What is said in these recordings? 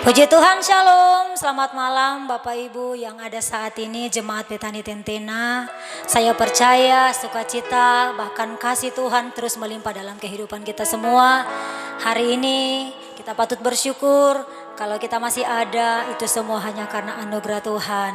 Puji Tuhan, Shalom. Selamat malam Bapak Ibu yang ada saat ini, Jemaat Betani Tentena. Saya percaya sukacita bahkan kasih Tuhan terus melimpah dalam kehidupan kita semua. Hari ini kita patut bersyukur kalau kita masih ada, itu semua hanya karena anugerah Tuhan.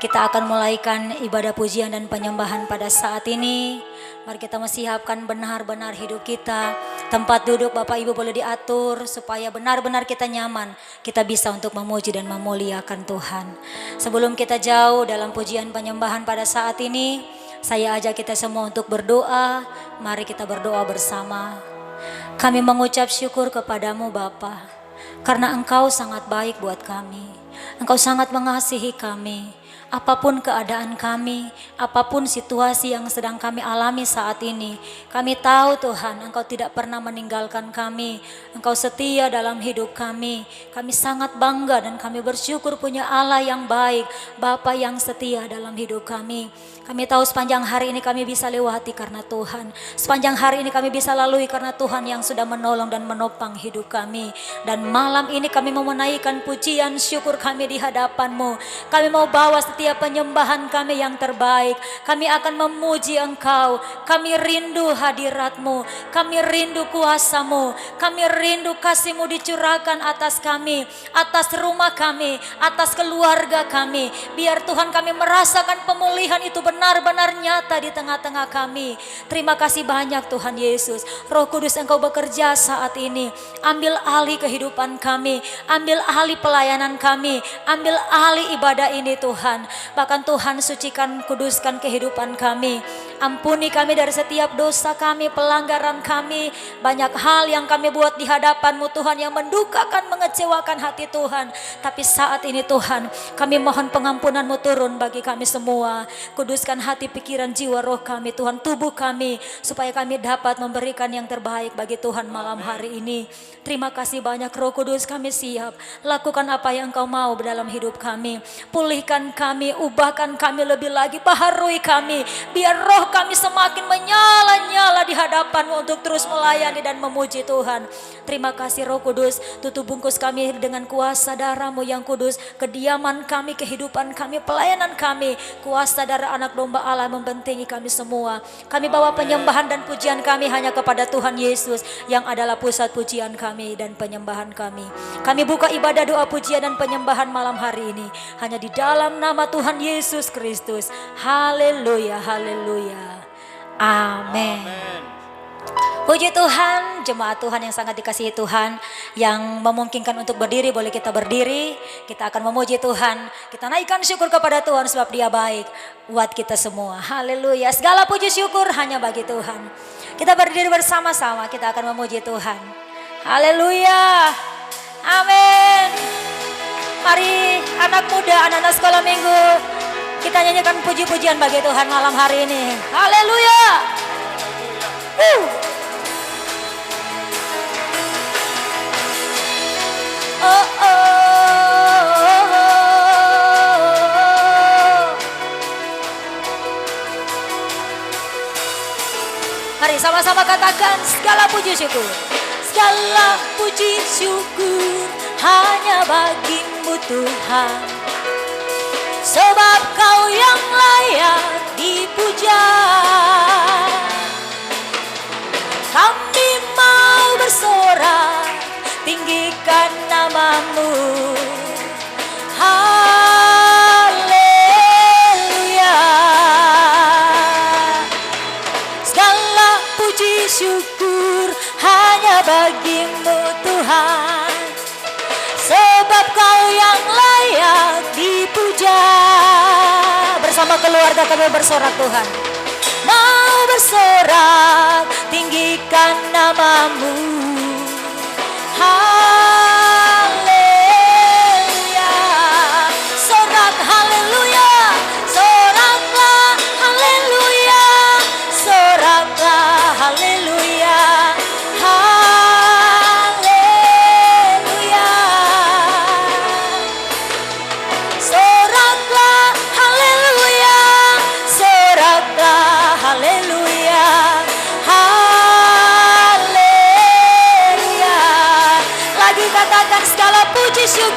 Kita akan mulaikan ibadah pujian dan penyembahan pada saat ini. Mari kita menyiapkan benar-benar hidup kita. Tempat duduk Bapak Ibu boleh diatur supaya benar-benar kita nyaman. Kita bisa untuk memuji dan memuliakan Tuhan. Sebelum kita jauh dalam pujian penyembahan pada saat ini, saya ajak kita semua untuk berdoa. Mari kita berdoa bersama. Kami mengucap syukur kepadamu Bapa, karena Engkau sangat baik buat kami. Engkau sangat mengasihi kami. Apapun keadaan kami, apapun situasi yang sedang kami alami saat ini, kami tahu Tuhan Engkau tidak pernah meninggalkan kami. Engkau setia dalam hidup kami. Kami sangat bangga dan kami bersyukur punya Allah yang baik, Bapa yang setia dalam hidup kami. Kami tahu sepanjang hari ini kami bisa lewati karena Tuhan. Sepanjang hari ini kami bisa lalui karena Tuhan yang sudah menolong dan menopang hidup kami. Dan malam ini kami mau menaikkan pujian syukur kami di hadapan-Mu. Kami mau bawa setiap penyembahan kami yang terbaik. Kami akan memuji Engkau. Kami rindu hadirat-Mu. Kami rindu kuasa-Mu. Kami rindu kasih-Mu dicurahkan atas kami, atas rumah kami, atas keluarga kami. Biar Tuhan kami merasakan pemulihan itu benar-benar nyata di tengah-tengah kami. Terima kasih banyak Tuhan Yesus. Roh Kudus Engkau bekerja saat ini. Ambil alih kehidupan kami. Ambil alih pelayanan kami. Ambil alih ibadah ini Tuhan. Bahkan Tuhan sucikan, kuduskan kehidupan kami. Ampuni kami dari setiap dosa kami, pelanggaran kami. Banyak hal yang kami buat di hadapan-Mu Tuhan yang mendukakan, mengecewakan hati Tuhan. Tapi saat ini Tuhan, kami mohon pengampunan-Mu turun bagi kami semua. Kuduskan hati, pikiran, jiwa, roh kami Tuhan, tubuh kami. Supaya kami dapat memberikan yang terbaik bagi Tuhan malam hari ini. Terima kasih banyak Roh Kudus, kami siap. Lakukan apa yang Engkau mau dalam hidup kami. Pulihkan kami, ubahkan kami lebih lagi, baharui kami. Biar roh kami semakin menyala-nyala di hadapan-Mu untuk terus melayani dan memuji Tuhan. Terima kasih Roh Kudus, tutup bungkus kami dengan kuasa darah-Mu yang kudus. Kediaman kami, kehidupan kami, pelayanan kami. Kuasa darah anak domba Allah membentengi kami semua. Kami bawa penyembahan dan pujian kami hanya kepada Tuhan Yesus yang adalah pusat pujian kami dan penyembahan kami. Kami buka ibadah doa pujian dan penyembahan malam hari ini hanya di dalam nama Tuhan Yesus Kristus. Haleluya, haleluya. Amin. Puji Tuhan, jemaat Tuhan yang sangat dikasihi Tuhan, yang memungkinkan untuk berdiri, boleh kita berdiri. Kita akan memuji Tuhan. Kita naikkan syukur kepada Tuhan sebab Dia baik buat kita semua. Haleluya. Segala puji syukur hanya bagi Tuhan. Kita berdiri bersama-sama, kita akan memuji Tuhan. Haleluya. Amin. Mari anak muda, anak-anak sekolah minggu, kita nyanyikan puji-pujian bagi Tuhan malam hari ini. Haleluya. Oh, oh, oh. Mari sama-sama katakan segala puji syukur. Segala puji syukur hanya bagi-Mu Tuhan. Sebab Kau yang layak dipuja. Kami mau bersorak, tinggikan nama-Mu. Haleluya. Segala puji syukur hanya bagi-Mu Tuhan. Sebab Kau yang layak dipuja. Bersama keluarga kami bersorak Tuhan. Mau bersorak, tinggikan nama-Mu. Haleluya. Sorak haleluya. Soraklah haleluya. Soraklah haleluya. Haleluya. Soraklah haleluya. Soraklah haleluya. Haleluya.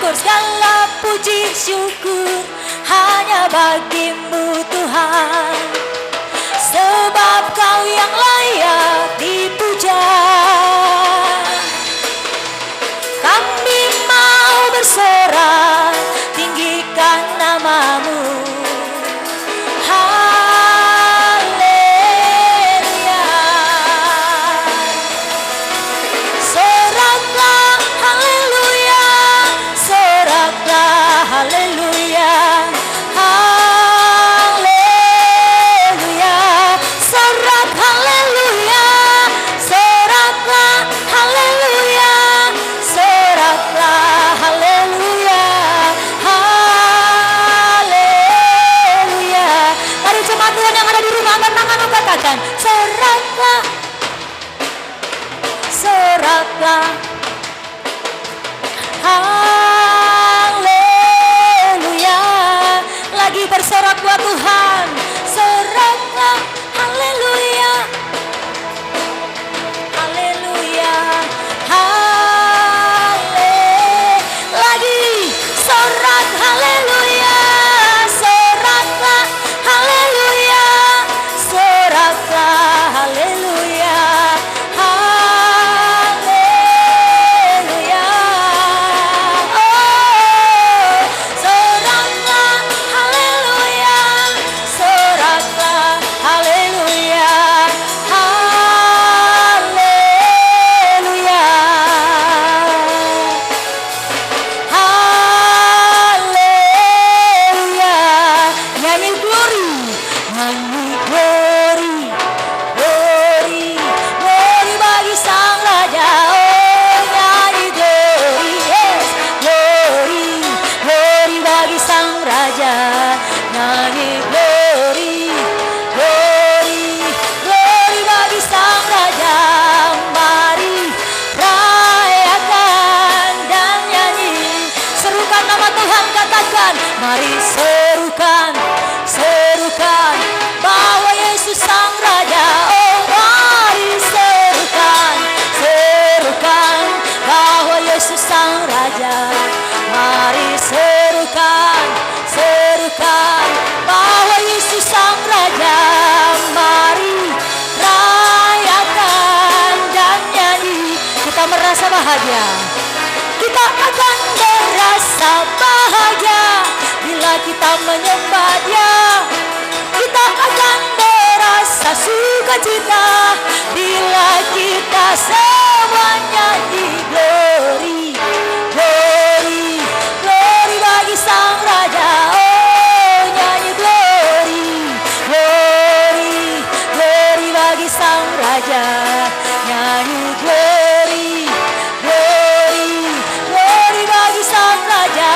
syukur, segala puji syukur hanya bagimu Tuhan. Sebab kau yang layak dipuja. Kami mau bersorak, tinggikan namamu. Haleluya. Soraklah haleluya, soraklah haleluya. Haleluya. Sorak haleluya, soraklah haleluya, soraklah haleluya. Haleluya. Mari jemaat Tuhan yang ada di rumah angkat tanganmu, katakan soraklah, soraklah. Haleluya. Lagi bersorak buat Tuhan. Soraklah haleluya, haleluya. Lagi sorak haleluya, soraklah haleluya, soraklah haleluya. Haleluya. Oh, soraklah haleluya, soraklah haleluya. Haleluya. Haleluya. Nyanyi glory, nyanyi glory, glory, glory bagi sang raja. Oh, nyanyi glory, yes, glory, glory bagi sang raja. Nyanyi glory, glory, glory bagi sang raja. Mari rayakan dan nyanyi, serukan nama Tuhan, katakan mari serukan, serukan bahwa Yesus sang raja. Oh, mari serukan, serukan bahwa Yesus sang raja. Mari serukan, serukan bahwa Yesus sang raja. Mari rayakan dan nyanyi. Kita merasa bahagia, kita akan merasa bahagia bila kita menyembah Dia. Kita akan merasa sukacita bila kita semua nyanyi glory, glory, glory bagi sang raja. Oh, nyanyi glory, glory, glory bagi sang raja. Nyanyi glory, glory, glory bagi sang raja.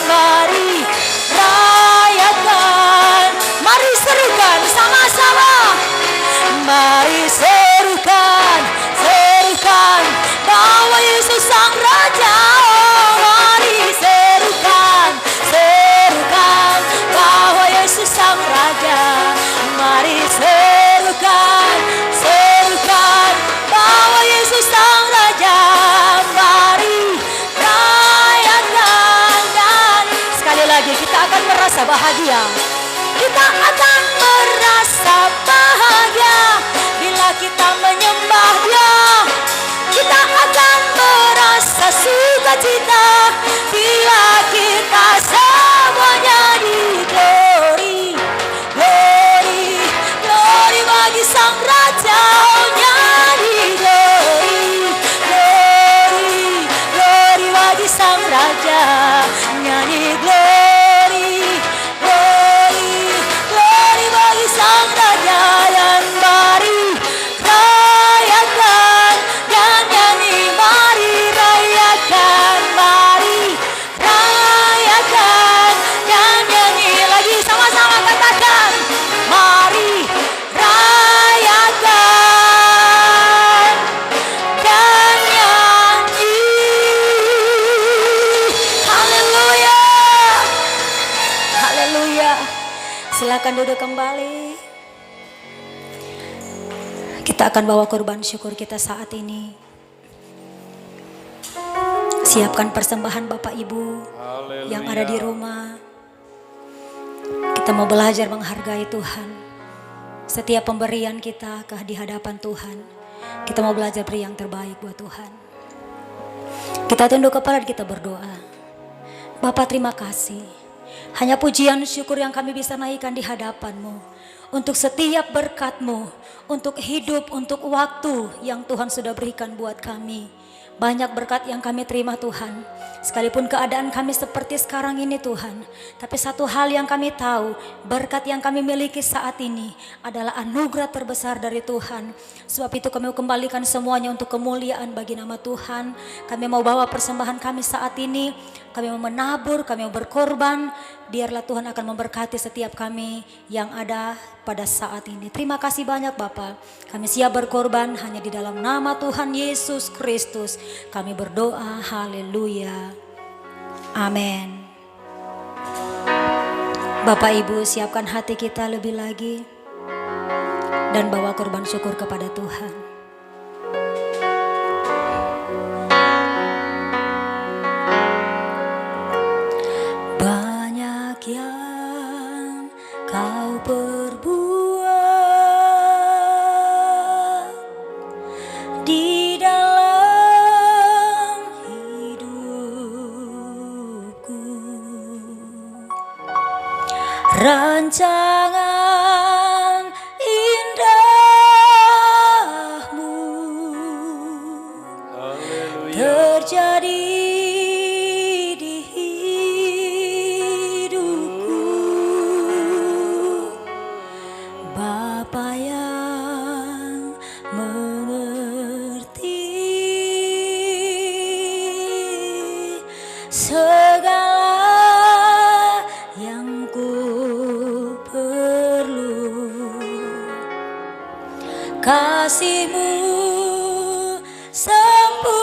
Mari rayakan, mari serukan sama-sama. Mari serukan, serukan bahwa Yesus sang raja. Oh, mari serukan, serukan bahwa Yesus sang raja. Mari serukan, serukan bahwa Yesus sang raja. Mari rayakan dan sekali lagi kita akan merasa bahagia. Kita akan merasa bahagia bila kita menyembah Dia. Kita akan merasa sukacita bila kita semuanya di glory, glory, glory bagi sang raja. Oh, nyanyi glory, glory, glory bagi sang raja. Nyanyi glory, glory, glory bagi sang raja. Dan mari rayakan dan nyanyi, mari rayakan, mari rayakan dan nyanyi. Lagi sama-sama katakan mari rayakan dan nyanyi. Haleluya, haleluya. Silakan duduk kembali. Kita akan bawa korban syukur kita saat ini. Siapkan persembahan Bapak Ibu yang ada di rumah. Kita mau belajar menghargai Tuhan. Setiap pemberian kita di hadapan Tuhan, kita mau belajar beri yang terbaik buat Tuhan. Kita tunduk kepala dan kita berdoa. Bapa, terima kasih. Hanya pujian syukur yang kami bisa naikkan di hadapan-Mu. Untuk setiap berkat-Mu, untuk hidup, untuk waktu yang Tuhan sudah berikan buat kami. Banyak berkat yang kami terima Tuhan. Sekalipun keadaan kami seperti sekarang ini Tuhan. Tapi satu hal yang kami tahu, berkat yang kami miliki saat ini adalah anugerah terbesar dari Tuhan. Sebab itu kami mau kembalikan semuanya untuk kemuliaan bagi nama Tuhan. Kami mau bawa persembahan kami saat ini. Kami mau menabur, kami mau berkorban. Biarlah Tuhan akan memberkati setiap kami yang ada pada saat ini. Terima kasih banyak Bapak. Kami siap berkorban hanya di dalam nama Tuhan Yesus Kristus. Kami berdoa, haleluya. Amin. Bapak Ibu, siapkan hati kita lebih lagi dan bawa korban syukur kepada Tuhan. Banyak yang kau perbuat di dalam hidupku. Rancangan indahmu terjadi di hidupku. Bapa yang mengerti segala yang ku perlu, kasih-Mu sempurna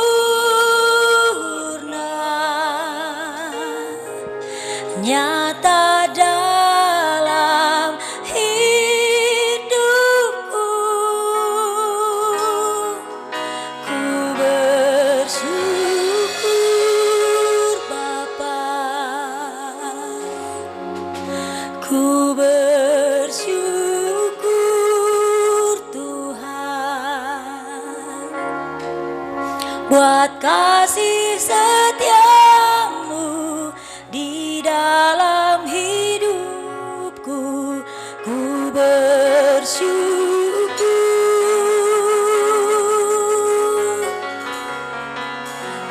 nyata dalam hidupku. Ku bersyukur Bapa, ku bersyukur Tuhan buat kasih setia-Mu di dalam hidupku. Ku bersyukur,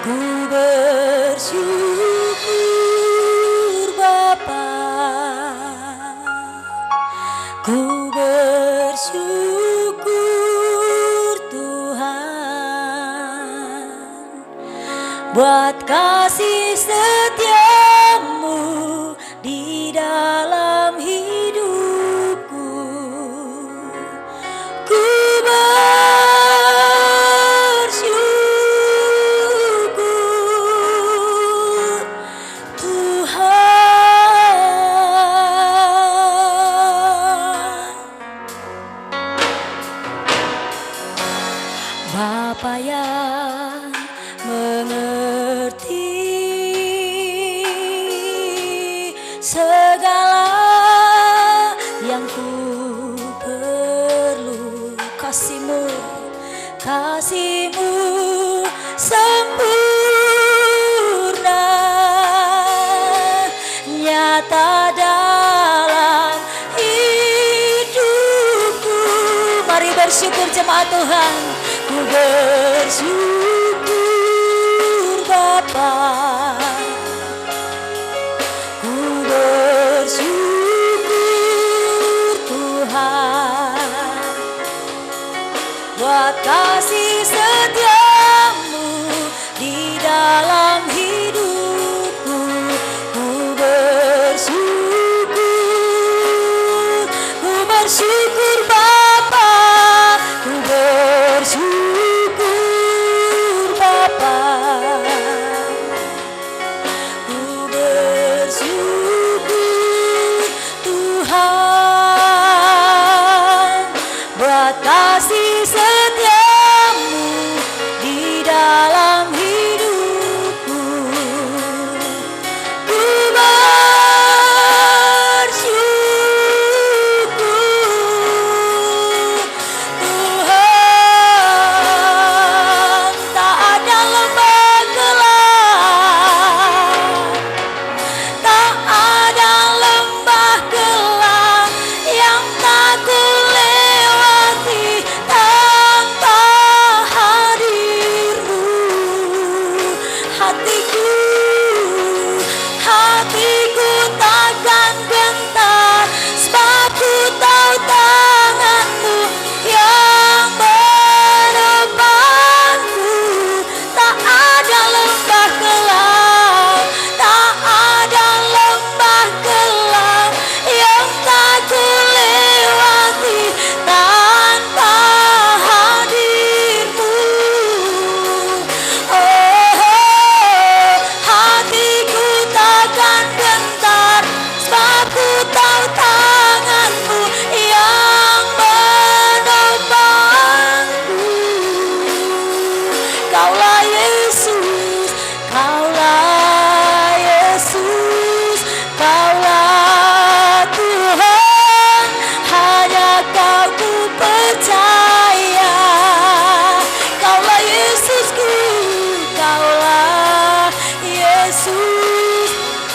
ku bersyukur Bapa, ku bersyukur Tuhan buat kasih setia-Mu di dalam hidupku. Ku bersyukur Tuhan. Bapa yang mengerti segala yang ku perlu, kasih-Mu, kasih-Mu sempurna nyata dalam hidupku. Mari bersyukur jemaat Tuhan. Ku bersyukur Bapa, ku bersyukur Tuhan buat kasih setia-Mu di dalam hidupku. Ku bersyukur, ku bersyukur Bapa, ku bersyukur Bapa, ku bersyukur Tuhan buat kasih setia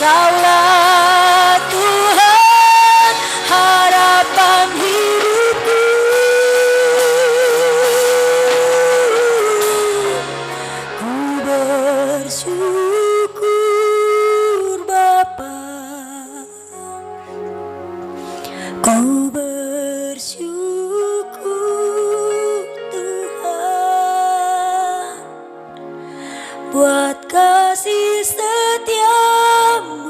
Kaulah Tuhan harapan hidupku. Ku bersyukur Bapa, ku bersyukur Tuhan buat kasih setiamu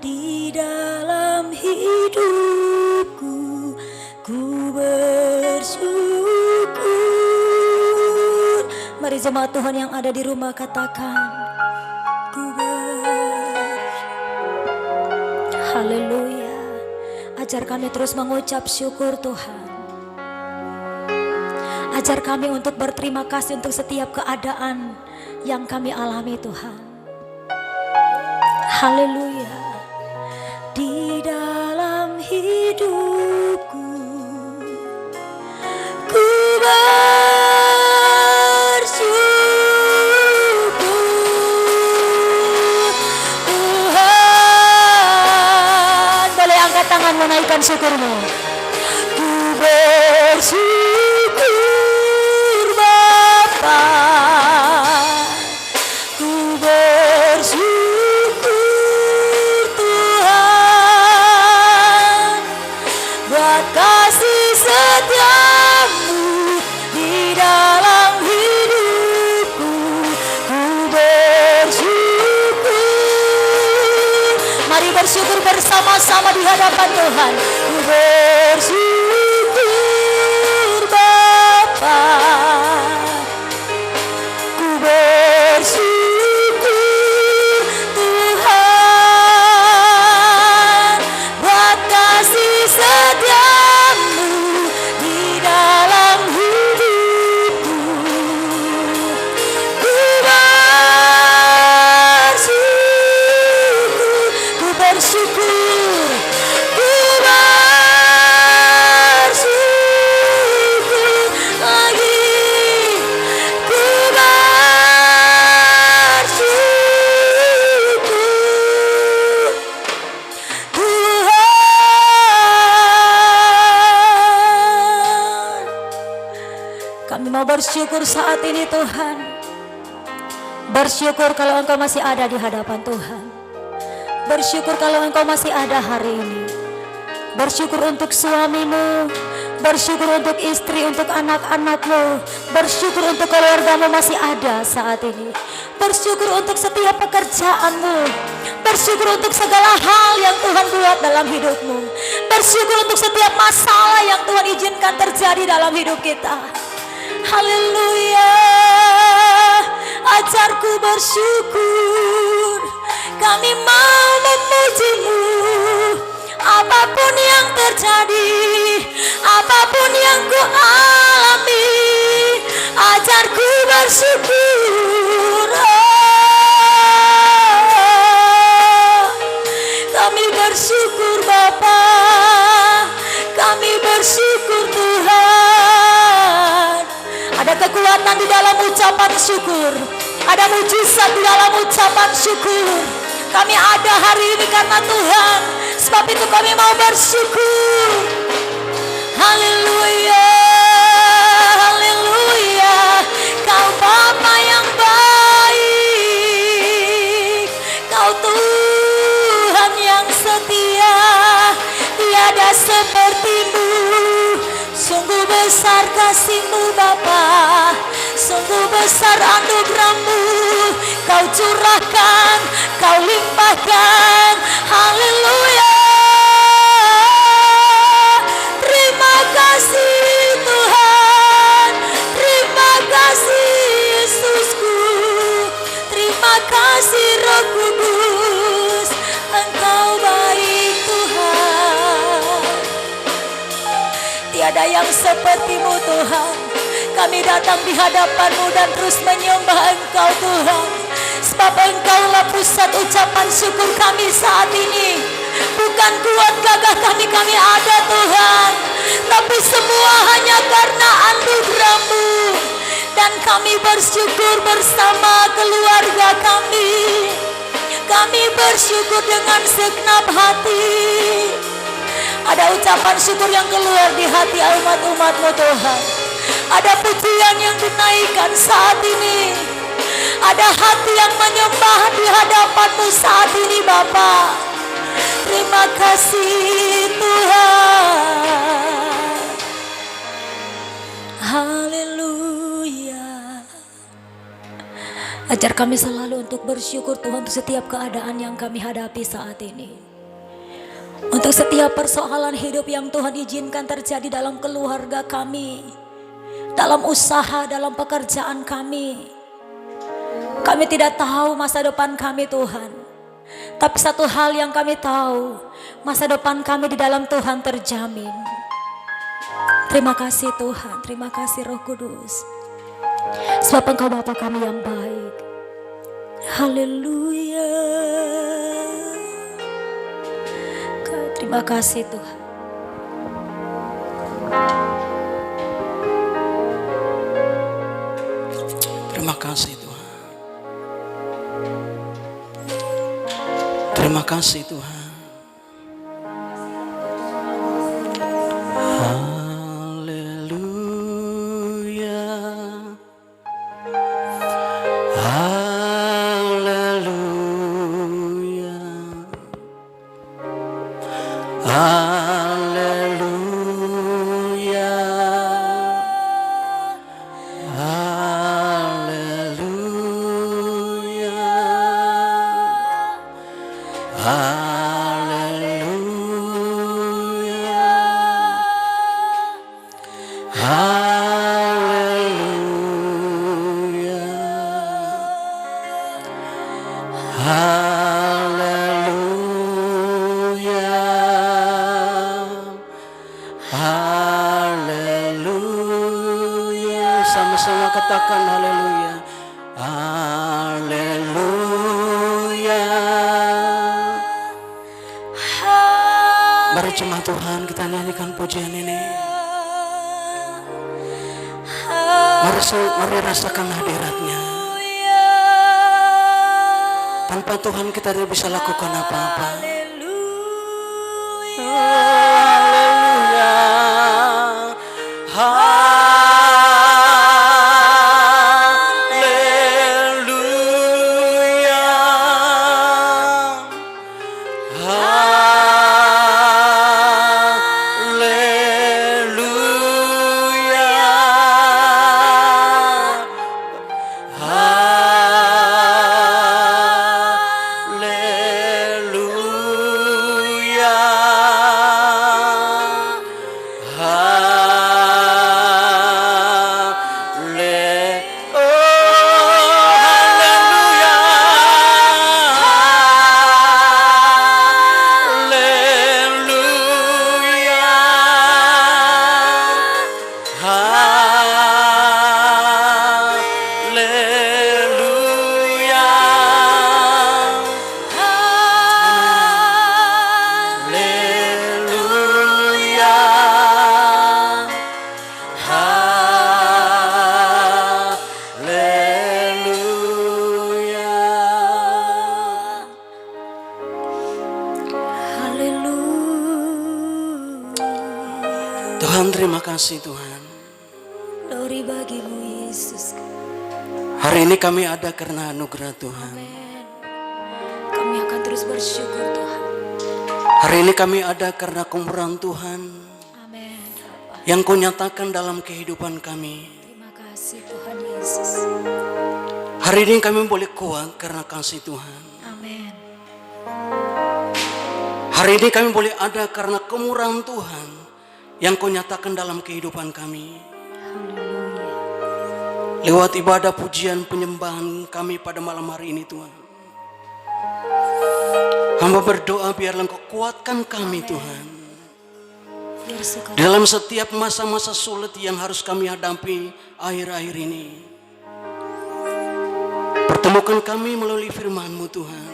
di dalam hidupku. Ku bersyukur. Mari jemaat Tuhan yang ada di rumah katakan, ku haleluya. Ajar kami terus mengucap syukur Tuhan. Ajar kami untuk berterima kasih untuk setiap keadaan yang kami alami Tuhan. Haleluya. Di dalam hidupku ku bersyukur Tuhan. Boleh angkat tangan menaikkan syukurmu. Ku bersyukur Bapa, ku bersyukur Tuhan buat kasih setiamu di dalam hidupku. Ku bersyukur. Mari bersyukur bersama-sama di hadapan Tuhan. Ku bersyukur Bapa, ku bersyukur Tuhan buat kasih setiamu di dalam hidupku. Ku bersyukur, ku bersyukur, ku bersyukur lagi. Ku bersyukur Tuhan. Kami mau bersyukur saat ini Tuhan. Bersyukur kalau Engkau masih ada di hadapan Tuhan. Bersyukur kalau Engkau masih ada hari ini. Bersyukur untuk suamimu, bersyukur untuk istri, untuk anak-anakmu, bersyukur untuk keluargamu masih ada saat ini. Bersyukur untuk setiap pekerjaanmu, bersyukur untuk segala hal yang Tuhan buat dalam hidupmu. Bersyukur untuk setiap masalah yang Tuhan izinkan terjadi dalam hidup kita. Haleluya. Ajarku bersyukur. Kami mau memujimu. Apapun yang terjadi, apapun yang ku alami, ajarku bersyukur. Kami bersyukur Bapa, kami bersyukur Tuhan. Ada kekuatan di dalam ucapan syukur, ada mujizat di dalam ucapan syukur. Kami ada hari ini karena Tuhan, sebab itu kami mau bersyukur. Haleluya, haleluya. Kau Bapa yang baik, Kau Tuhan yang setia, tiada sepertimu. Sungguh besar kasih-Mu Bapa, sungguh besar anugerah-Mu. Kau curahkan, Kau limpahkan. Haleluya. Terima kasih Tuhan, terima kasih Yesusku, terima kasih Roh Kudus. Engkau baik Tuhan, tiada yang seperti-Mu Tuhan. Kami datang di hadapan-Mu dan terus menyembah Engkau Tuhan, sebab Engkaulah pusat ucapan syukur kami saat ini. Bukan kuat gagah kami ada Tuhan, tapi semua hanya karena anugerah-Mu. Dan kami bersyukur bersama keluarga kami, Kami bersyukur dengan segenap hati. Ada ucapan syukur yang keluar di hati umat-umat-Mu Tuhan. Ada pujian yang dinaikkan saat ini. Ada hati yang menyembah di hadapan-Mu saat ini Bapa. Terima kasih Tuhan. Haleluya. Ajar kami selalu untuk bersyukur Tuhan untuk setiap keadaan yang kami hadapi saat ini. Untuk setiap persoalan hidup yang Tuhan izinkan terjadi dalam keluarga kami, dalam usaha, dalam pekerjaan kami. Kami tidak tahu masa depan kami Tuhan. Tapi satu hal yang kami tahu, masa depan kami di dalam Tuhan terjamin. Terima kasih Tuhan, terima kasih Roh Kudus. Sebab Engkau Bapa kami yang baik. Haleluya. Terima kasih Tuhan. Terima kasih Tuhan. Terima kasih Tuhan. Sama-sama katakan haleluya. Haleluya. Mari jemaat Tuhan kita nyanyikan pujian ini. Mari rasakan hadiratnya. Tanpa Tuhan kita tidak bisa lakukan apa-apa. Tuhan, terima kasih Tuhan. Glory bagi-Mu Yesus. Hari ini kami ada karena anugerah Tuhan. Amen. Kami akan terus bersyukur Tuhan. Hari ini kami ada karena kemurahan Tuhan. Amin. Yang Kau nyatakan dalam kehidupan kami. Terima kasih Tuhan Yesus. Hari ini kami boleh kuat karena kasih Tuhan. Amin. Hari ini kami boleh ada karena kemurahan Tuhan yang Kau nyatakan dalam kehidupan kami. Haleluya. Lewat ibadah pujian penyembahan kami pada malam hari ini Tuhan. Hamba berdoa biarlah Engkau kuatkan kami Tuhan. Dalam setiap masa-masa sulit yang harus kami hadapi akhir-akhir ini. Pertemukan kami melalui firman-Mu Tuhan.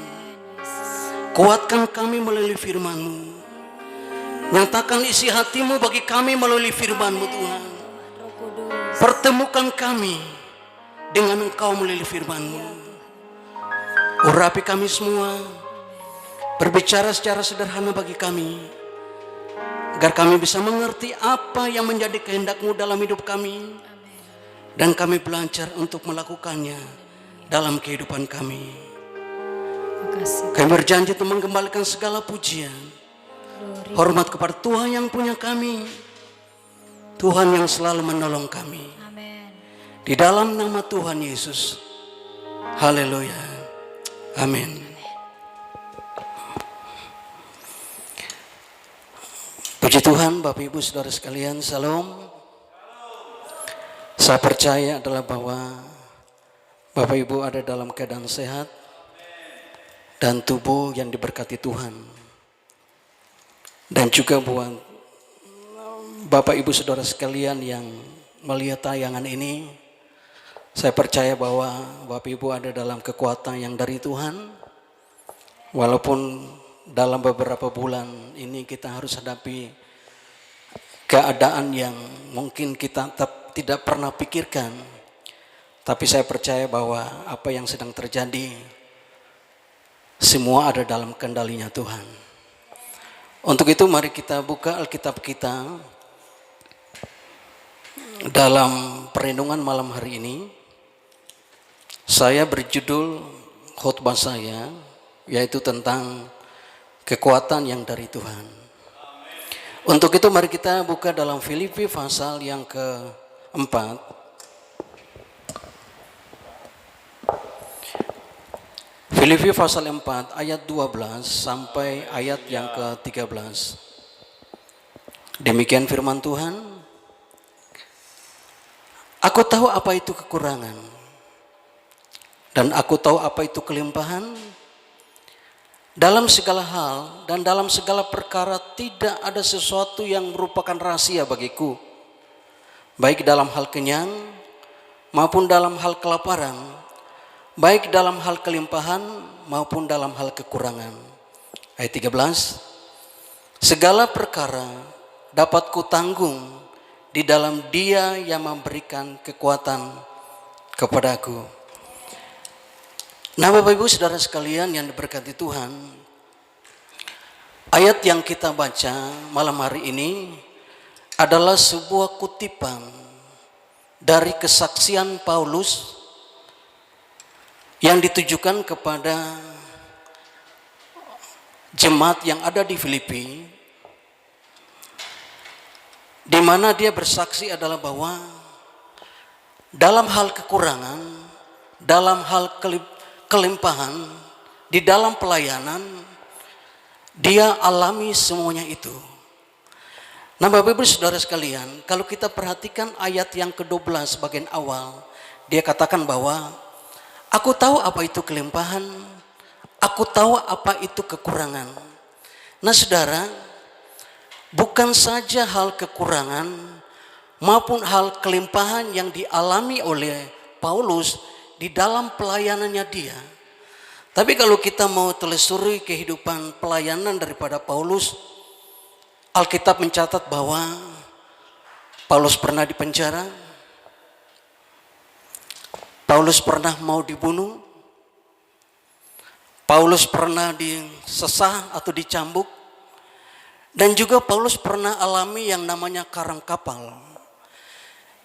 Kuatkan kami melalui firman-Mu. Nyatakan isi hati-Mu bagi kami melalui firman-Mu Tuhan. Pertemukan kami dengan Engkau melalui firman-Mu. Urapi kami semua, berbicara secara sederhana bagi kami, agar kami bisa mengerti apa yang menjadi kehendak-Mu dalam hidup kami, dan kami belajar untuk melakukannya dalam kehidupan kami. Kami berjanji untuk mengembalikan segala pujian, hormat kepada Tuhan yang punya kami, Tuhan yang selalu menolong kami. Di dalam nama Tuhan Yesus. Haleluya. Amin. Puji Tuhan, Bapak Ibu Saudara sekalian, Salam. Saya percaya adalah bahwa Bapak Ibu ada dalam keadaan sehat dan tubuh yang diberkati Tuhan. Dan juga buat Bapak Ibu Saudara sekalian yang melihat tayangan ini, saya percaya bahwa Bapak Ibu ada dalam kekuatan yang dari Tuhan. Walaupun dalam beberapa bulan ini kita harus hadapi keadaan yang mungkin kita tidak pernah pikirkan. Tapi saya percaya bahwa apa yang sedang terjadi semua ada dalam kendalinya Tuhan. Untuk itu mari kita buka Alkitab kita dalam perenungan malam hari ini. Saya berjudul khotbah saya yaitu tentang kekuatan yang dari Tuhan. Untuk itu mari kita buka dalam Filipi pasal yang keempat. Filipi pasal 4 ayat 12 sampai ayat yang ke-13. Demikian firman Tuhan. Aku tahu apa itu kekurangan. Dan aku tahu apa itu kelimpahan. Dalam segala hal dan dalam segala perkara tidak ada sesuatu yang merupakan rahasia bagiku. Baik dalam hal kenyang maupun dalam hal kelaparan. Baik dalam hal kelimpahan maupun dalam hal kekurangan. Ayat 13. Segala perkara dapat kutanggung di dalam Dia yang memberikan kekuatan kepadaku. Nah, Bapak Ibu Saudara sekalian yang diberkati Tuhan, ayat yang kita baca malam hari ini adalah sebuah kutipan dari kesaksian Paulus yang ditujukan kepada jemaat yang ada di Filipi, di mana dia bersaksi adalah bahwa dalam hal kekurangan, dalam hal kelimpahan, di dalam pelayanan, dia alami semuanya itu. Nah, Bapak Ibu Saudara sekalian, kalau kita perhatikan ayat yang ke-12 bagian awal, dia katakan bahwa aku tahu apa itu kelimpahan, aku tahu apa itu kekurangan. Nah, Saudara, bukan saja hal kekurangan maupun hal kelimpahan yang dialami oleh Paulus di dalam pelayanannya dia. Tapi kalau kita mau telusuri kehidupan pelayanan daripada Paulus, Alkitab mencatat bahwa Paulus pernah dipenjara, Paulus pernah mau dibunuh, Paulus pernah disesah atau dicambuk, dan juga Paulus pernah alami yang namanya karang kapal.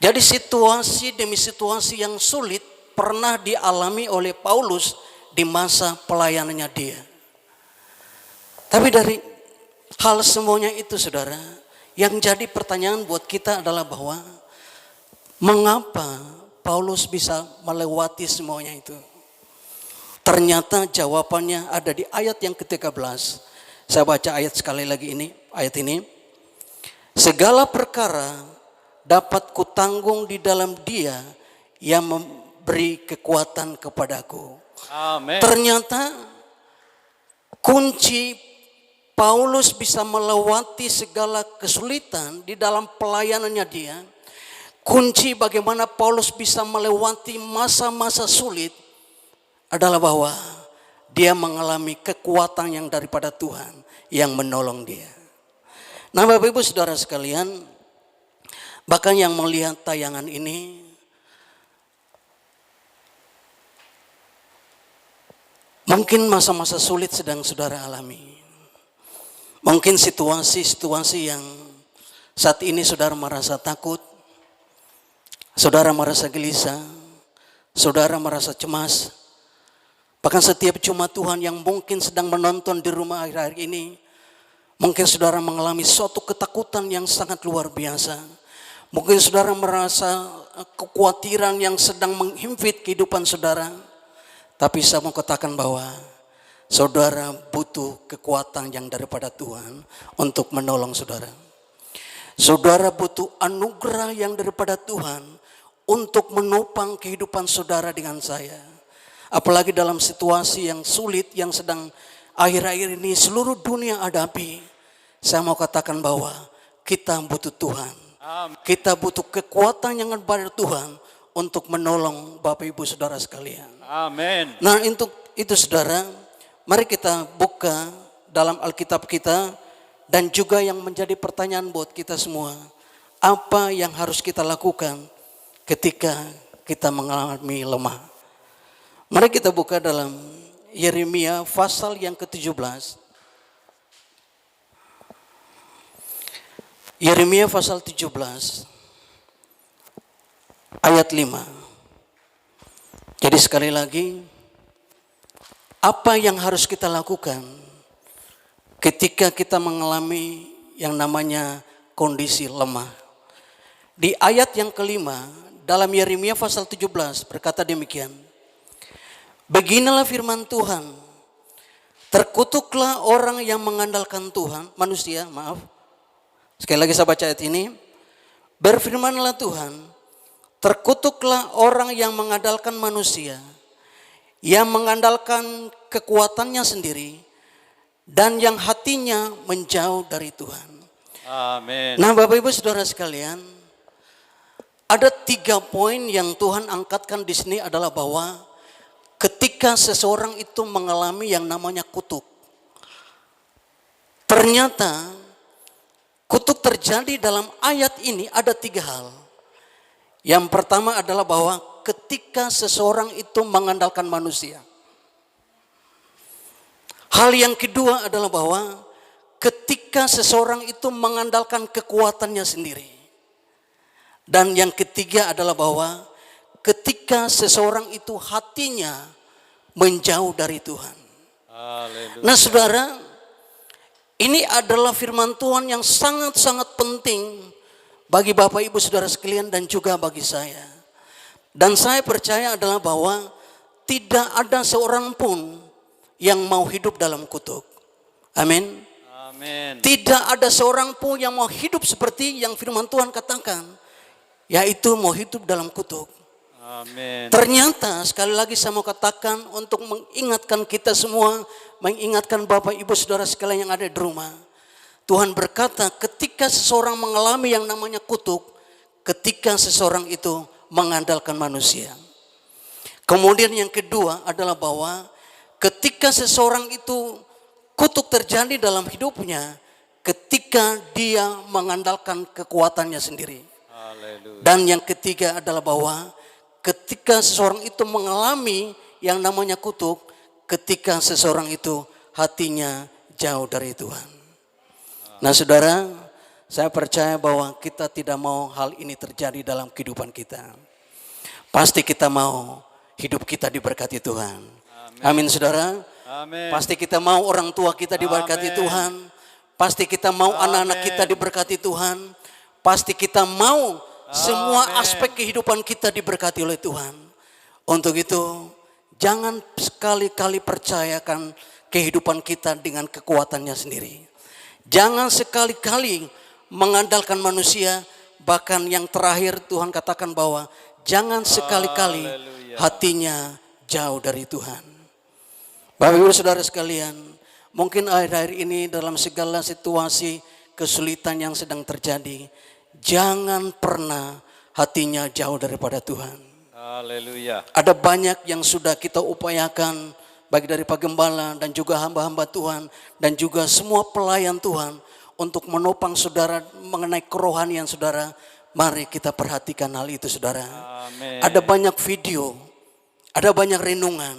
Jadi situasi demi situasi yang sulit pernah dialami oleh Paulus di masa pelayanannya dia. Tapi dari hal semuanya itu, saudara, yang jadi pertanyaan buat kita adalah bahwa mengapa Paulus bisa melewati semuanya itu? Ternyata jawabannya ada di ayat yang ke-13. Saya baca ayat sekali lagi ini, ayat ini. Segala perkara dapat kutanggung di dalam Dia yang beri kekuatan kepadaku. Amin. Ternyata kunci Paulus bisa melewati segala kesulitan di dalam pelayanannya dia. Kunci bagaimana Paulus bisa melewati masa-masa sulit adalah bahwa dia mengalami kekuatan yang daripada Tuhan yang menolong dia. Nah, Bapak Ibu Saudara sekalian, bahkan yang melihat tayangan ini Mungkin masa-masa sulit sedang saudara alami. Mungkin situasi-situasi yang saat ini saudara merasa takut, saudara merasa gelisah, saudara merasa cemas. Bahkan setiap jemaat Tuhan yang mungkin sedang menonton di rumah akhir-akhir ini, mungkin saudara mengalami suatu ketakutan yang sangat luar biasa. Mungkin saudara merasa kekhawatiran yang sedang menghimpit kehidupan saudara. Tapi saya mau katakan bahwa saudara butuh kekuatan yang daripada Tuhan untuk menolong saudara. Saudara butuh anugerah yang daripada Tuhan untuk menopang kehidupan saudara dengan saya. Apalagi dalam situasi yang sulit yang sedang akhir-akhir ini seluruh dunia hadapi. Saya mau katakan bahwa kita butuh Tuhan. Kita butuh kekuatan yang daripada Tuhan untuk menolong Bapak Ibu Saudara sekalian. Amin. Nah untuk itu saudara, mari kita buka dalam Alkitab kita dan juga yang menjadi pertanyaan buat kita semua. Apa yang harus kita lakukan ketika kita mengalami lemah? Mari kita buka dalam Yeremia pasal yang ke-17. Yeremia pasal 17 ayat 5. Jadi sekali lagi, apa yang harus kita lakukan ketika kita mengalami yang namanya kondisi lemah? Di ayat yang kelima dalam Yeremia pasal 17 berkata demikian. Beginilah firman Tuhan, terkutuklah orang yang mengandalkan Tuhan, manusia, maaf. Sekali lagi saya baca ayat ini. Berfirmanlah Tuhan, terkutuklah orang yang mengandalkan manusia, yang mengandalkan kekuatannya sendiri, dan yang hatinya menjauh dari Tuhan. Amin. Nah Bapak Ibu Saudara sekalian, ada 3 poin yang Tuhan angkatkan di sini adalah bahwa ketika seseorang itu mengalami yang namanya kutuk, ternyata kutuk terjadi dalam ayat ini ada 3 hal. Yang pertama adalah bahwa ketika seseorang itu mengandalkan manusia. Hal yang kedua adalah bahwa ketika seseorang itu mengandalkan kekuatannya sendiri. Dan yang ketiga adalah bahwa ketika seseorang itu hatinya menjauh dari Tuhan. Haleluya. Nah saudara, ini adalah firman Tuhan yang sangat-sangat penting bagi Bapak Ibu Saudara sekalian dan juga bagi saya. Dan saya percaya adalah bahwa tidak ada seorang pun yang mau hidup dalam kutuk. Amin. Amin. Tidak ada seorang pun yang mau hidup seperti yang firman Tuhan katakan, yaitu mau hidup dalam kutuk. Amin. Ternyata sekali lagi saya mau katakan untuk mengingatkan kita semua, mengingatkan Bapak Ibu Saudara sekalian yang ada di rumah. Tuhan berkata ketika seseorang mengalami yang namanya kutuk, ketika seseorang itu mengandalkan manusia. Kemudian yang kedua adalah bahwa ketika seseorang itu kutuk terjadi dalam hidupnya, ketika dia mengandalkan kekuatannya sendiri. Haleluya. Dan yang ketiga adalah bahwa ketika seseorang itu mengalami yang namanya kutuk, ketika seseorang itu hatinya jauh dari Tuhan. Nah saudara, saya percaya bahwa kita tidak mau hal ini terjadi dalam kehidupan kita. Pasti kita mau hidup kita diberkati Tuhan. Amin saudara. Amin. Pasti kita mau orang tua kita diberkati Amin. Tuhan. Pasti kita mau anak-anak kita diberkati Tuhan. Pasti kita mau semua Amin. aspek kehidupan kita diberkati oleh Tuhan. Untuk itu, jangan sekali-kali percayakan kehidupan kita dengan kekuatannya sendiri. Jangan sekali-kali mengandalkan manusia. Bahkan yang terakhir Tuhan katakan bahwa jangan sekali-kali Haleluya. hatinya jauh dari Tuhan. Bapak Ibu Saudara sekalian, mungkin akhir-akhir ini dalam segala situasi kesulitan yang sedang terjadi, jangan pernah hatinya jauh daripada Tuhan. Haleluya. Ada banyak yang sudah kita upayakan, baik dari Pak Gembala dan juga hamba-hamba Tuhan dan juga semua pelayan Tuhan untuk menopang saudara mengenai kerohanian saudara. Mari kita perhatikan hal itu saudara. Amin. Ada banyak video, ada banyak renungan,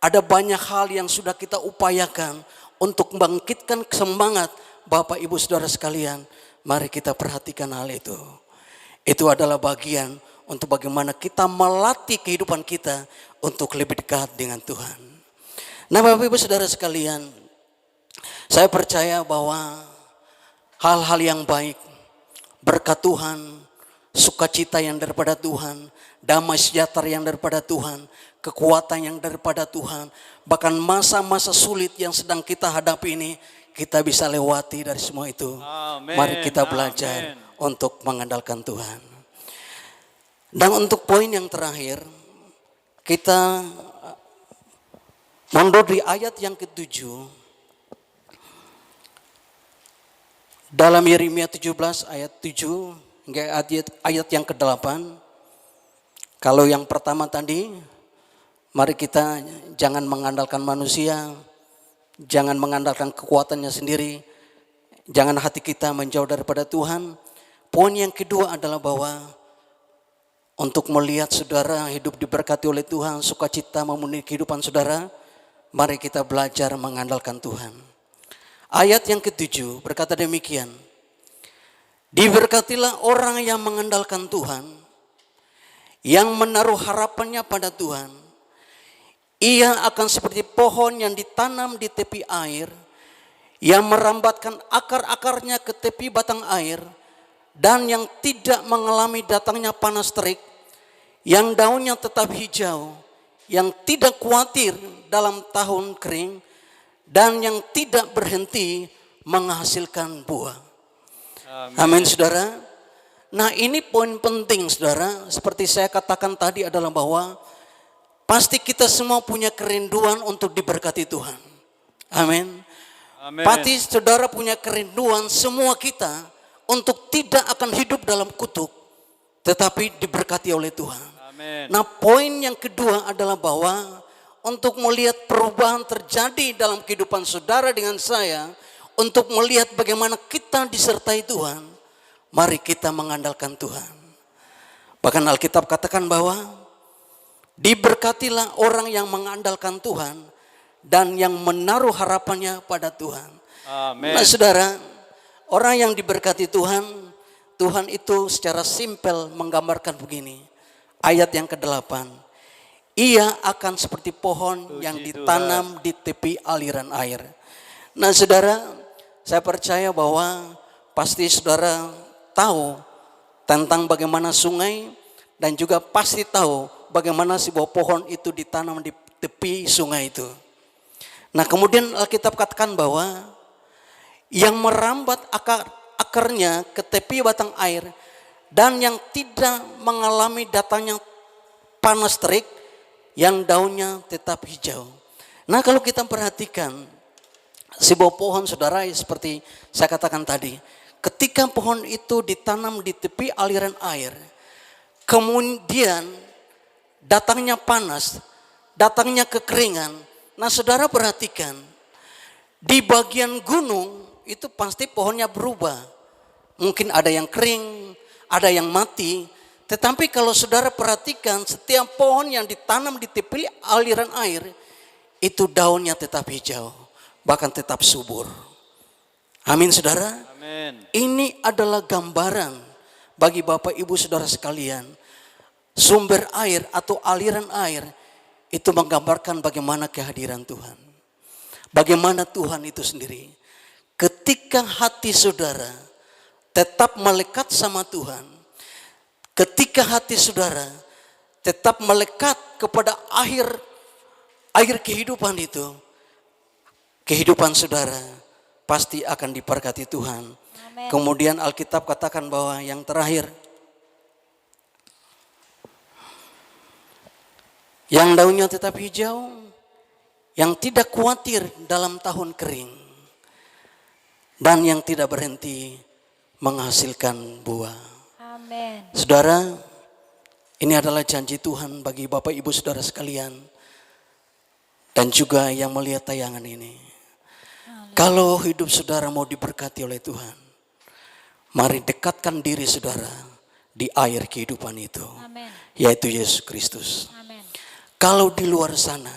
Ada banyak hal yang sudah kita upayakan untuk membangkitkan semangat Bapak Ibu Saudara sekalian. Mari kita perhatikan hal itu. Itu adalah bagian untuk bagaimana kita melatih kehidupan kita untuk lebih dekat dengan Tuhan. Nah Bapak Ibu Saudara sekalian, saya percaya bahwa hal-hal yang baik, berkat Tuhan, sukacita yang daripada Tuhan, damai sejahtera yang daripada Tuhan, kekuatan yang daripada Tuhan, bahkan masa-masa sulit yang sedang kita hadapi ini, kita bisa lewati dari semua itu. Amin, Mari kita belajar amin. untuk mengandalkan Tuhan. Dan untuk poin yang terakhir, kita mundur di ayat yang ke-7. Dalam Yeremia 17 ayat 7 hingga ayat yang ke-8. Kalau yang pertama tadi, mari kita jangan mengandalkan manusia, jangan mengandalkan kekuatannya sendiri, jangan hati kita menjauh daripada Tuhan. Poin yang kedua adalah bahwa untuk melihat saudara hidup diberkati oleh Tuhan, sukacita memenuhi kehidupan saudara, mari kita belajar mengandalkan Tuhan. Ayat yang ke-7 berkata demikian, diberkatilah orang yang mengandalkan Tuhan, yang menaruh harapannya pada Tuhan. Ia akan seperti pohon yang ditanam di tepi air, yang merambatkan akar-akarnya ke tepi batang air, dan yang tidak mengalami datangnya panas terik, yang daunnya tetap hijau, yang tidak khawatir dalam tahun kering, dan yang tidak berhenti menghasilkan buah. Amin saudara. Nah ini poin penting saudara, seperti saya katakan tadi adalah bahwa pasti kita semua punya kerinduan untuk diberkati Tuhan. Amin. Amin. Pasti saudara punya kerinduan semua kita untuk tidak akan hidup dalam kutuk, tetapi diberkati oleh Tuhan. Amin. Nah poin yang kedua adalah bahwa untuk melihat perubahan terjadi dalam kehidupan saudara dengan saya, untuk melihat bagaimana kita disertai Tuhan, mari kita mengandalkan Tuhan. Bahkan Alkitab katakan bahwa diberkatilah orang yang mengandalkan Tuhan dan yang menaruh harapannya pada Tuhan. Amin. Nah saudara, orang yang diberkati Tuhan, Tuhan itu secara simpel menggambarkan begini. Ayat yang ke-8. Ia akan seperti pohon yang ditanam di tepi aliran air. Nah saudara, saya percaya bahwa pasti saudara tahu tentang bagaimana sungai, dan juga pasti tahu bagaimana sebuah pohon itu ditanam di tepi sungai itu. Nah kemudian Alkitab katakan bahwa yang merambat akarnya ke tepi batang air, dan yang tidak mengalami datangnya panas terik, yang daunnya tetap hijau. Nah kalau kita perhatikan sebuah pohon saudara, seperti saya katakan tadi, ketika pohon itu ditanam di tepi aliran air, kemudian datangnya panas, datangnya kekeringan. Nah saudara perhatikan, di bagian gunung itu pasti pohonnya berubah. Mungkin ada yang kering, ada yang mati. Tetapi kalau saudara perhatikan, setiap pohon yang ditanam di tepi aliran air, itu daunnya tetap hijau, bahkan tetap subur. Amin saudara. Amin. Ini adalah gambaran bagi Bapak Ibu Saudara sekalian. Sumber air atau aliran air itu menggambarkan bagaimana kehadiran Tuhan. Bagaimana Tuhan itu sendiri. Ketika hati saudara tetap melekat sama Tuhan, ketika hati saudara tetap melekat kepada air kehidupan itu, kehidupan saudara pasti akan diberkati Tuhan. Amen. Kemudian Alkitab katakan bahwa yang terakhir, yang daunnya tetap hijau, yang tidak khawatir dalam tahun kering, dan yang tidak berhenti menghasilkan buah. Amin. Saudara, ini adalah janji Tuhan bagi Bapak Ibu Saudara sekalian, dan juga yang melihat tayangan ini. Kalau hidup saudara mau diberkati oleh Tuhan, mari dekatkan diri saudara di air kehidupan itu, Amin. yaitu Yesus Kristus. Amin. Kalau di luar sana,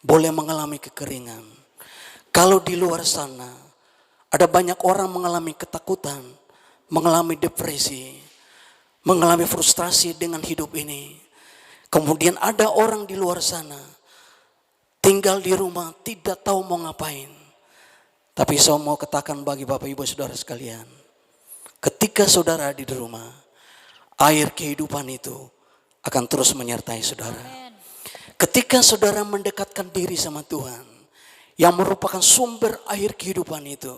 boleh mengalami kekeringan. Kalau di luar sana ada banyak orang mengalami ketakutan, mengalami depresi, mengalami frustrasi dengan hidup ini. Kemudian ada orang di luar sana tinggal di rumah tidak tahu mau ngapain. Tapi saya mau katakan bagi Bapak Ibu Saudara sekalian, ketika saudara di rumah, air kehidupan itu akan terus menyertai saudara. Ketika saudara mendekatkan diri sama Tuhan, yang merupakan sumber air kehidupan itu,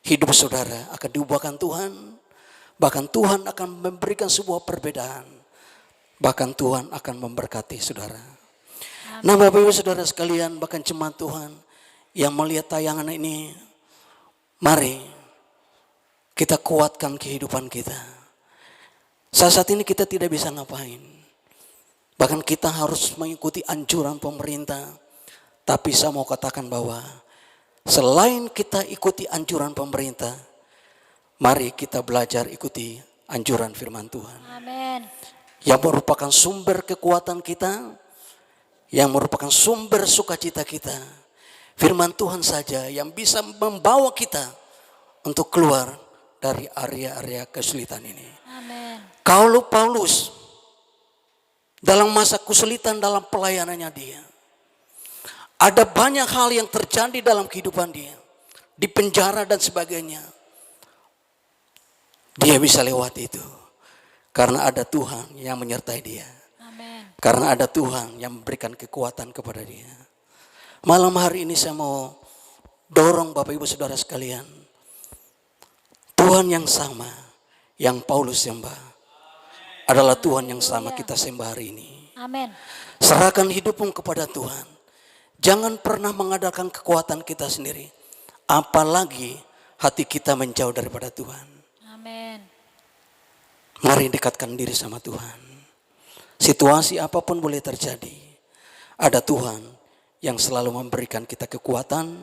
hidup saudara akan diubahkan Tuhan. Bahkan Tuhan akan memberikan sebuah perbedaan. Bahkan Tuhan akan memberkati saudara. Nah Bapak Ibu Saudara sekalian, bahkan jemaat Tuhan yang melihat tayangan ini, mari kita kuatkan kehidupan kita. Saat ini kita tidak bisa ngapain. Bahkan kita harus mengikuti anjuran pemerintah. Tapi saya mau katakan bahwa selain kita ikuti anjuran pemerintah, mari kita belajar ikuti anjuran firman Tuhan. Amin. Yang merupakan sumber kekuatan kita, yang merupakan sumber sukacita kita. Firman Tuhan saja yang bisa membawa kita untuk keluar dari area-area kesulitan ini. Amin. Kalau Paulus dalam masa kesulitan dalam pelayanannya dia, ada banyak hal yang terjadi dalam kehidupan dia, di penjara dan sebagainya. Dia bisa lewat itu karena ada Tuhan yang menyertai dia. Amin. Karena ada Tuhan yang memberikan kekuatan kepada dia. Malam hari ini saya mau dorong Bapak Ibu Saudara sekalian, Tuhan yang sama yang Paulus sembah adalah Tuhan yang sama kita sembah hari ini. Amin. Serahkan hidupmu kepada Tuhan. Jangan pernah mengadakan kekuatan kita sendiri. Apalagi hati kita menjauh daripada Tuhan. Amin. Mari dekatkan diri sama Tuhan. Situasi apapun boleh terjadi. Ada Tuhan yang selalu memberikan kita kekuatan.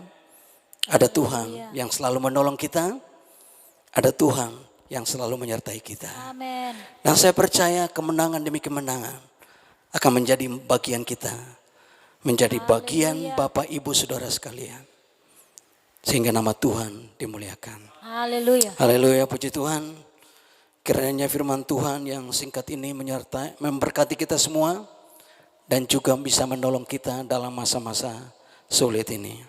Ada Tuhan yang selalu menolong kita. Ada Tuhan yang selalu menyertai kita. Amin. Dan saya percaya kemenangan demi kemenangan akan menjadi bagian kita. Menjadi bagian Bapak Ibu Saudara sekalian. Sehingga nama Tuhan dimuliakan. Haleluya. Haleluya, puji Tuhan. Kiranya firman Tuhan yang singkat ini menyertai, memberkati kita semua. Dan juga bisa menolong kita dalam masa-masa sulit ini.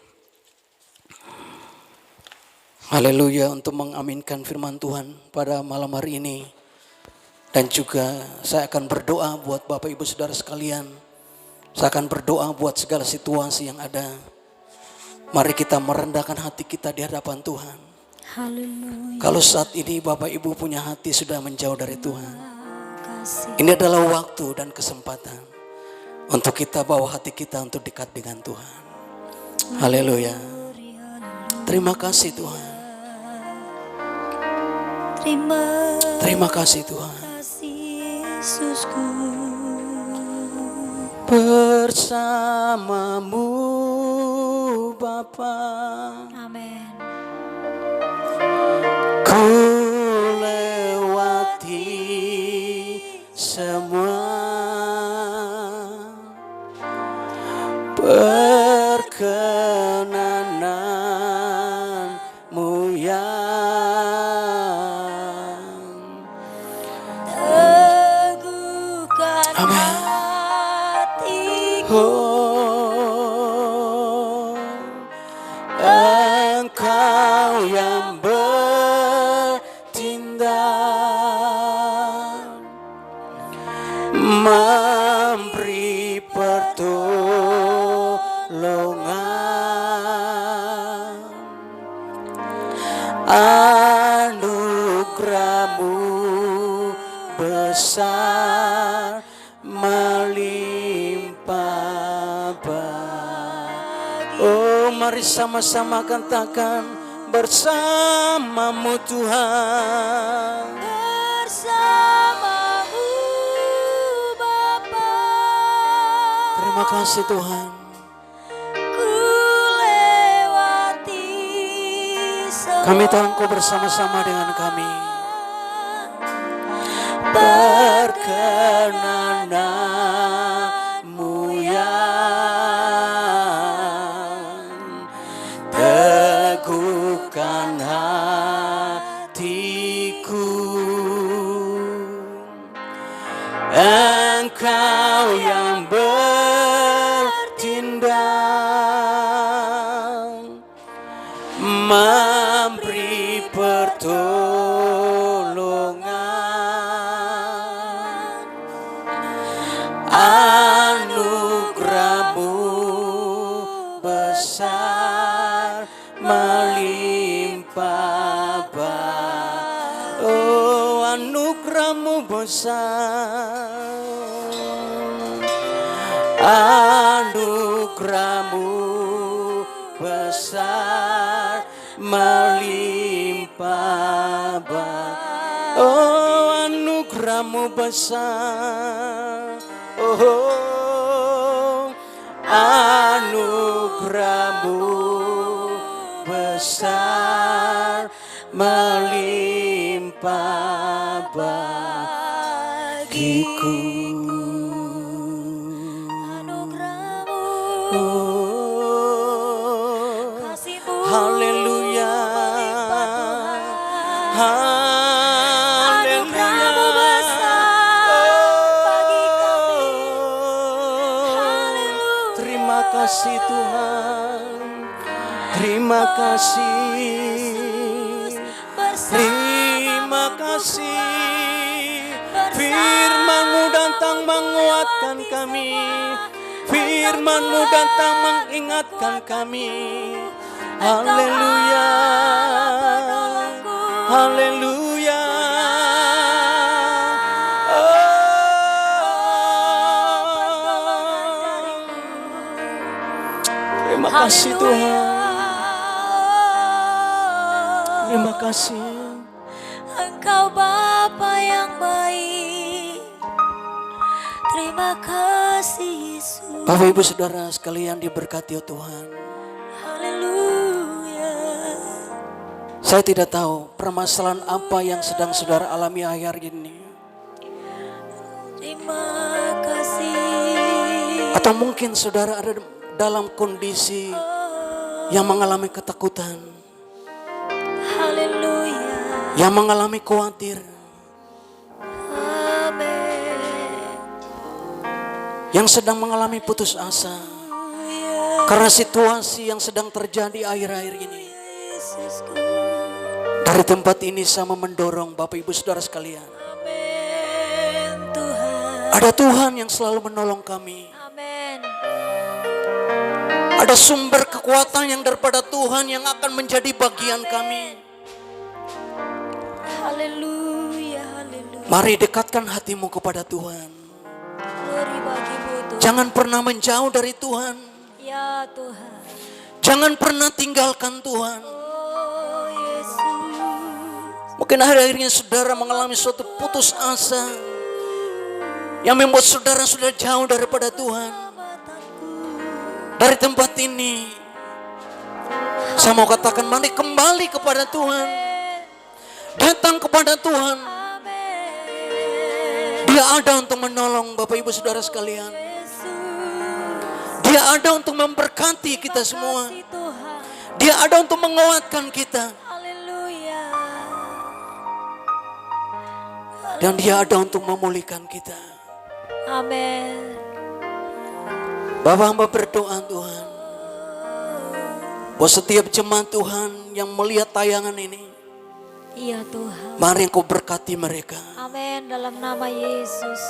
Haleluya, untuk mengaminkan firman Tuhan pada malam hari ini. Dan juga saya akan berdoa buat Bapak Ibu Saudara sekalian. Saya akan berdoa buat segala situasi yang ada. Mari kita merendahkan hati kita di hadapan Tuhan. Haleluya. Kalau saat ini Bapak Ibu punya hati sudah menjauh dari Tuhan, Kasih. ini adalah waktu dan kesempatan untuk kita bawa hati kita untuk dekat dengan Tuhan. Haleluya. Terima kasih Tuhan. Terima kasih Tuhan. kasih Yesusku. Bersamamu Bapa, Amin. ku lewati semua perkenananmu yang Teguhkan Amin. hatiku. Oh, Engkau yang bertindak, memberi pertolongan, anugerah-Mu besar melimpah bagi. Oh, mari sama-sama katakan, bersamamu Tuhan. Bersamamu Bapa. Terima kasih Tuhan. Ku lewati semua. Kami tahu Engkau bersama-sama dengan kami. Perkenananmu yang memberi pertolongan. Anugerah-Mu besar melimpah Bapa. Oh, anugerah-Mu besar. Anugerah-Mu besar melimpah Bapa. Oh, anugerah-Mu besar. Oh, anugerah-Mu besar melimpah bagiku. Anugerah-Mu, Oh, kasih-Mu haleluya. Anugerah-Mu besar bagi kami. Haleluya. Terima kasih Tuhan. Terima kasih. Terima kasih. Firman-Mu datang menguatkan kami. Firman-Mu datang mengingatkan kami. Haleluya. Haleluya. Terima kasih Tuhan. Terima kasih. Engkau Bapa yang baik. Terima kasih Yesus. Bapak Ibu Saudara sekalian diberkati Tuhan. Haleluya. Saya tidak tahu permasalahan apa yang sedang saudara alami akhir ini. Terima kasih. Atau mungkin saudara ada dalam kondisi yang mengalami ketakutan. Haleluya. Yang mengalami khawatir. Amin. Yang sedang mengalami putus asa. Karena situasi yang sedang terjadi akhir-akhir ini. Yesusku. Dari tempat ini sama mendorong Bapak Ibu Saudara sekalian. Amin Tuhan. Ada Tuhan yang selalu menolong kami. Amin. Ada sumber kekuatan yang daripada Tuhan yang akan menjadi bagian kami. Haleluya. Haleluya. Mari dekatkan hatimu kepada Tuhan. Glory bagi-Mu Tuhan. Jangan pernah menjauh dari Tuhan. Ya Tuhan. Jangan pernah tinggalkan Tuhan. Oh Yesus. Mungkin akhir-akhirnya saudara mengalami suatu putus asa. Yang membuat saudara sudah jauh daripada Tuhan. Dari tempat ini. Saya mau katakan mari kembali kepada Tuhan. Datang kepada Tuhan. Amin. Dia ada untuk menolong Bapak Ibu Saudara sekalian. Yesus. Dia ada untuk memberkati kita semua. Kasih Tuhan. Dia ada untuk menguatkan kita. Haleluya. Dan dia ada untuk memulihkan kita. Amin. Bapak hamba berdoa Tuhan. Bahwa setiap jemaat Tuhan yang melihat tayangan ini. Iya Tuhan. Mari Engkau berkati mereka. Amin dalam nama Yesus.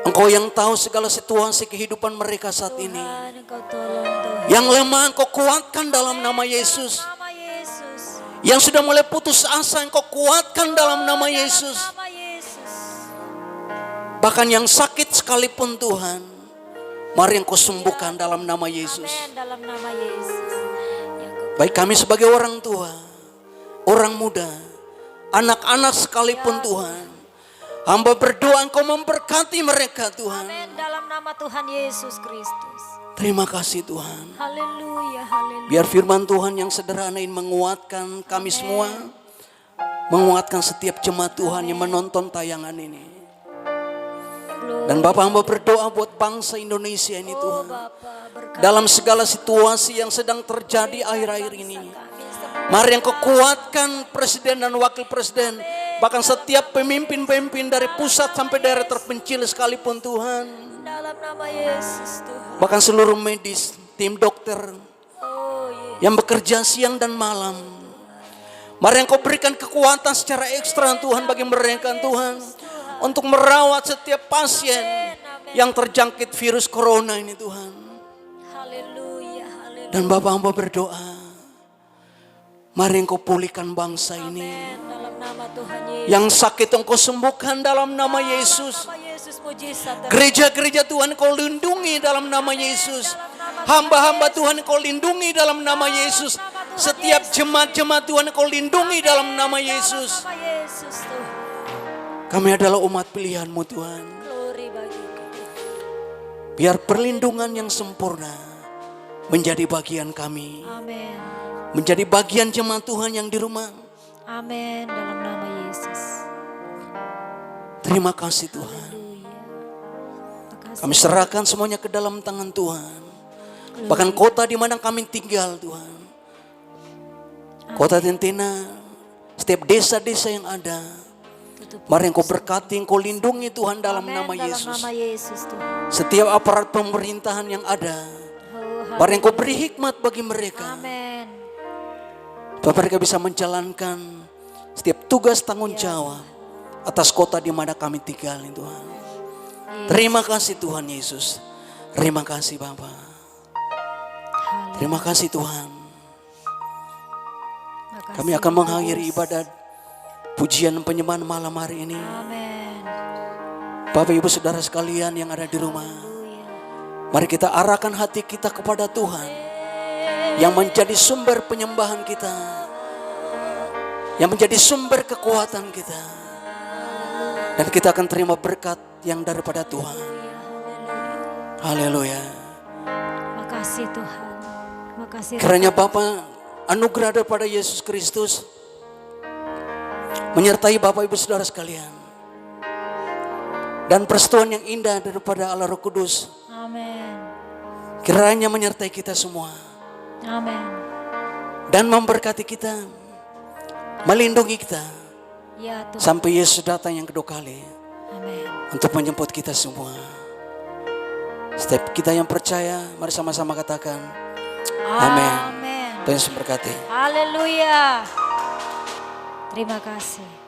Engkau yang tahu segala situasi kehidupan mereka saat ini. Tuhan Engkau tolong Tuhan. Yang lemah Engkau kuatkan dalam nama Yesus. Nama Yesus. Yang sudah mulai putus asa Engkau kuatkan dalam nama Yesus. Nama Yesus. Bahkan yang sakit sekalipun Tuhan. Mari Engkau sembuhkan dalam nama Yesus. Amin dalam nama Yesus. Ya, Baik kami sebagai orang tua, orang muda, anak-anak sekalipun Tuhan. Hamba berdoa Engkau memberkati mereka Tuhan. Amin dalam nama Tuhan Yesus Kristus. Terima kasih Tuhan. Haleluya, haleluya. Biar firman Tuhan yang sederhana ini menguatkan kami semua. Menguatkan setiap jemaat Tuhan yang menonton tayangan ini. Dan Bapak hamba berdoa buat bangsa Indonesia ini Oh Tuhan. Bapa, berkati Dalam segala situasi yang sedang terjadi akhir-akhir ini. kami. Mari Engkau kuatkan presiden dan wakil presiden. Bahkan setiap pemimpin-pemimpin dari pusat sampai daerah terpencil sekalipun Tuhan. Dalam nama Yesus Tuhan. Bahkan seluruh medis, tim dokter Oh Yesus. yang bekerja siang dan malam. Mari Engkau berikan kekuatan secara ekstra Tuhan bagi mereka Tuhan. Untuk merawat setiap pasien yang terjangkit virus corona ini Tuhan. Haleluya, haleluya. Dan Bapak hamba berdoa, mari Engkau pulihkan bangsa ini. Dalam nama Tuhan Yesus. Yang sakit Engkau sembuhkan dalam nama Yesus. Nama Yesus mujizat. Gereja-gereja Tuhan Engkau lindungi dalam nama Yesus. Hamba-hamba Tuhan Engkau lindungi dalam nama Yesus. Setiap jemaat-jemaat Tuhan Engkau lindungi dalam nama Yesus. Nama Yesus Tuhan. Kami adalah umat pilihan-Mu Tuhan. Glory bagi. Biar perlindungan yang sempurna menjadi bagian kami. Amin. Menjadi bagian jemaat Tuhan yang di rumah. Amin dalam nama Yesus. Terima kasih Tuhan. Haleluya. Makasih. Kami serahkan semuanya ke dalam tangan Tuhan. Bahkan kota di mana kami tinggal Tuhan. Kota Tentena, setiap desa-desa yang ada. Mari Engkau berkati, Engkau lindungi Tuhan dalam nama Yesus. Dalam nama Yesus Tuhan. Setiap aparat pemerintahan yang ada. Mari Engkau beri hikmat bagi mereka. Amin. Bapak mereka bisa menjalankan setiap tugas tanggung jawab atas kota di mana kami tinggal Tuhan. Terima kasih Tuhan Yesus. Terima kasih Bapa. Terima kasih Tuhan. Kami akan mengakhiri ibadat pujian penyembahan malam hari ini. Amin. Bapak Ibu Saudara sekalian yang ada di rumah. Mari kita arahkan hati kita kepada Tuhan. Yang menjadi sumber penyembahan kita. Yang menjadi sumber kekuatan kita. Dan kita akan terima berkat yang daripada Tuhan. Haleluya. Makasih Tuhan. Makasih. Kiranya Bapa anugerah daripada Yesus Kristus menyertai Bapak Ibu Saudara sekalian. Dan persetujuan yang indah daripada Allah Roh Kudus Amin. kiranya menyertai kita semua. Amin. Dan memberkati kita, melindungi kita Ya Tuhan. sampai Yesus datang yang kedua kali Amin. untuk menjemput kita semua. Setiap kita yang percaya, mari sama-sama katakan amin. Amin. Tuhan Yesus berkati. Haleluya. Terima kasih.